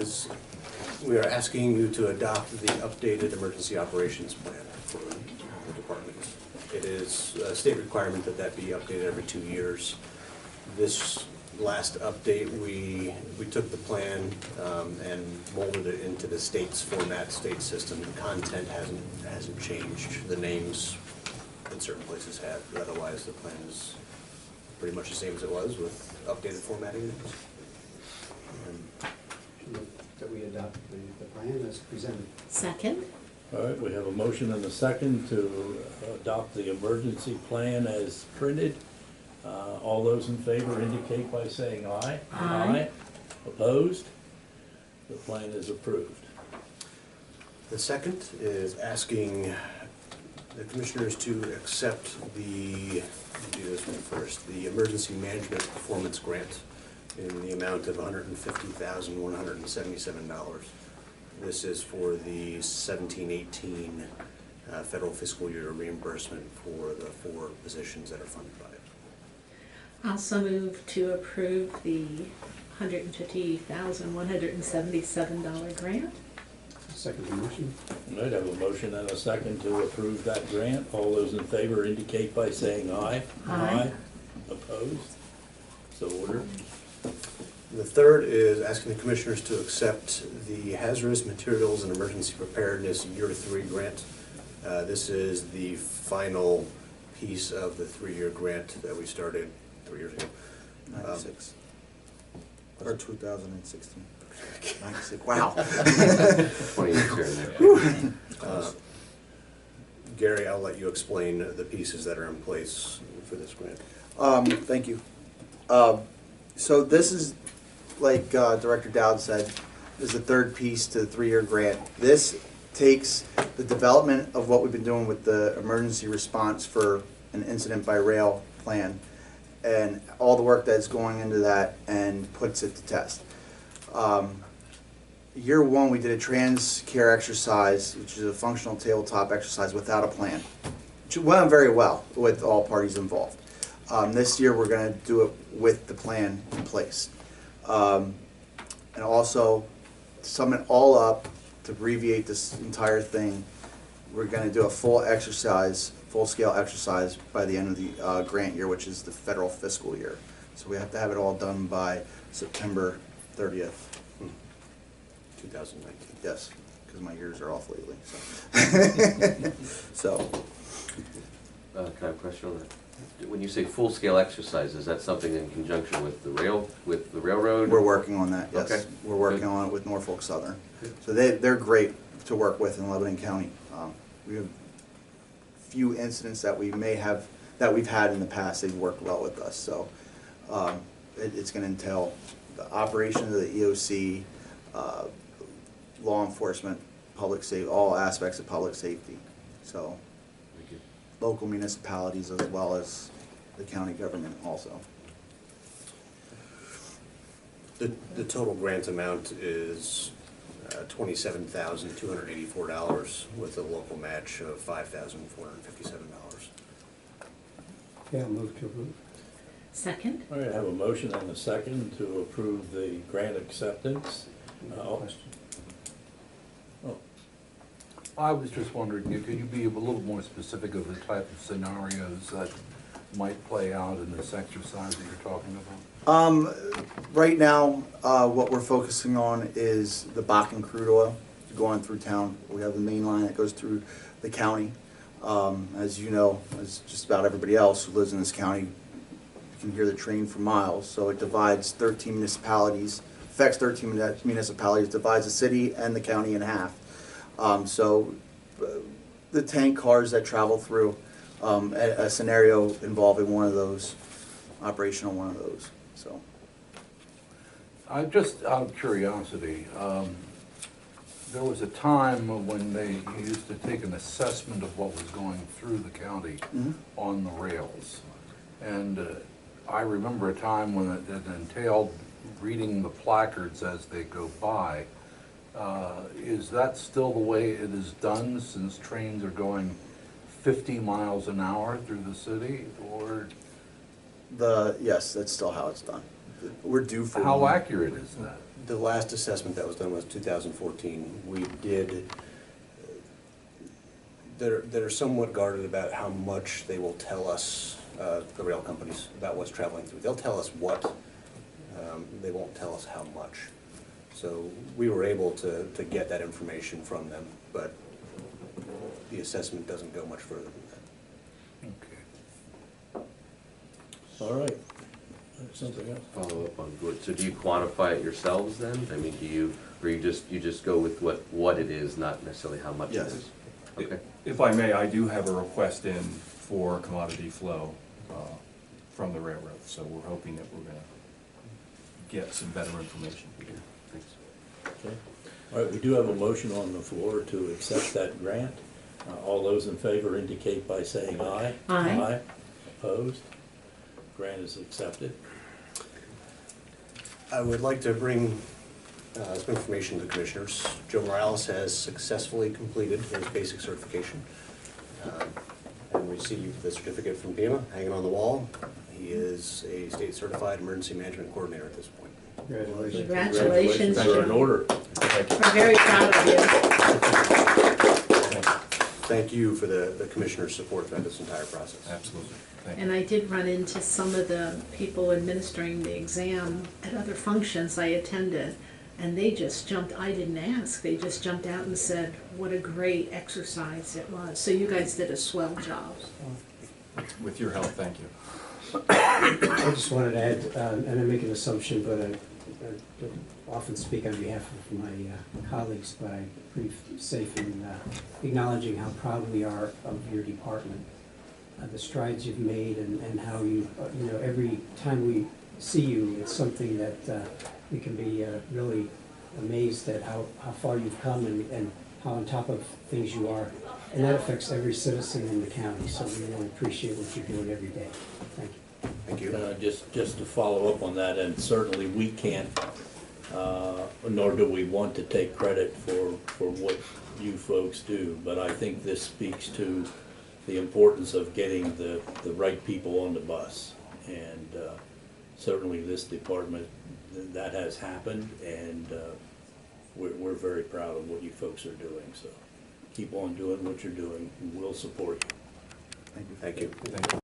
is we are asking you to adopt the updated emergency operations plan for the department. It is a state requirement that that be updated every 2 years. This last update, we took the plan and molded it into the state's format, state system. The content hasn't changed. The names in certain places have, but otherwise the plan is pretty much the same as it was with updated formatting. That we adopt the plan as presented. Second. All right, we have a motion and a second to adopt the emergency plan as printed. All those in favor indicate by saying aye. Aye. Opposed? The plan is approved. The second is asking the commissioners to accept the, let me do this one first, the emergency management performance grant in the amount of $150,177. This is for the 17-18 federal fiscal year reimbursement for the 4 positions that are funded by it. Also move to approve the $150,177 grant. Second the motion. All right, I have a motion and a second to approve that grant. All those in favor indicate by saying aye. Aye. Opposed? So ordered. The third is asking the commissioners to accept the hazardous materials and emergency preparedness year 3 grant. This is the final piece of the 3-year grant that we started 3 years ago. 96. Or 2016. 96. Wow. 20 years here and there. Gary, I'll let you explain the pieces that are in place for this grant. Thank you. So this is, like Director Dowd said, is the third piece to the 3-year grant. This takes the development of what we've been doing with the emergency response for an incident by rail plan and all the work that's going into that and puts it to test. Year 1, we did a trans care exercise, which is a functional tabletop exercise without a plan, which went very well with all parties involved. This year, we're going to do it with the plan in place. And also, to sum it all up, to abbreviate this entire thing, we're going to do a full-scale exercise by the end of the grant year, which is the federal fiscal year. So we have to have it all done by September 30th. 2019. Yes, because my years are off lately. So, Can I have a question on that? When you say full-scale exercise, is that something in conjunction with the railroad? we're working on that, yes. Okay. We're working on it with Norfolk Southern. So they're great to work with in Lebanon County. We have few incidents that we've had in the past. They've worked well with us. So it's going to entail the operation of the EOC, law enforcement, public safety, all aspects of public safety. So local municipalities as well as the county government also. The total grant amount is $27,284 with a local match of $5,457. Yeah, move to approve. Second. All right, I have a motion and a second to approve the grant acceptance. Question. Oh, I was just wondering, could you be a little more specific of the type of scenarios that might play out in this exercise that you're talking about? Right now, what we're focusing on is the Bakken crude oil going through town. We have the main line that goes through the county. As you know, as just about everybody else who lives in this county, you can hear the train for miles. So it divides 13 municipalities, affects 13 municipalities, divides the city and the county in half. So the tank cars that travel through, a scenario involving one of those, operational one of those. So, Just out of curiosity, there was a time when they used to take an assessment of what was going through the county on the rails. And I remember a time when it entailed reading the placards as they go by. Is that still the way it is done since trains are going 50 miles an hour through the city, or? yes, that's still how it's done. We're due for How one. accurate is that? The last assessment that was done was 2014. We did, they're somewhat guarded about how much they will tell us, the rail companies, about what's traveling through. They'll tell us what, they won't tell us how much. So we were able to get that information from them, but the assessment doesn't go much further than that. Okay. All right. Something else? Follow up on Gord. So do you quantify it yourselves then? I mean, do you, or you just go with what it is, not necessarily how much it Yes. is? Okay. If I may, I do have a request in for commodity flow from the railroad, so we're hoping that we're gonna get some better information. Yeah, thanks. Okay. All right, we do have a motion on the floor to accept that grant. All those in favor indicate by saying aye. Aye. Opposed? Grant is accepted. I would like to bring some information to the commissioners. Joe Morales has successfully completed his basic certification and received the certificate from FEMA, hanging on the wall. He is a state certified emergency management coordinator at this point. Congratulations. Congratulations, Are in Joe. order. Thank you. We're very proud of you. Thank you for the commissioner's support throughout this entire process. Absolutely. Thank you. And I did run into some of the people administering the exam at other functions I attended, and they just jumped, I didn't ask, they just jumped out and said, what a great exercise it was. So you guys did a swell job. With your help, thank you. I just wanted to add, and I make an assumption, but I don't often speak on behalf of my colleagues, but I'm pretty safe in acknowledging how proud we are of your department, the strides you've made, and how you, every time we see you, it's something that we can be really amazed at how far you've come and how on top of things you are. And that affects every citizen in the county, so we really appreciate what you're doing every day. Thank you. Thank you. Just to follow up on that, and certainly we can't, nor do we want to take credit for what you folks do, but I think this speaks to the importance of getting the right people on the bus. And certainly this department, that has happened, and we're very proud of what you folks are doing. So keep on doing what you're doing, and we'll support you. Thank you. Thank you.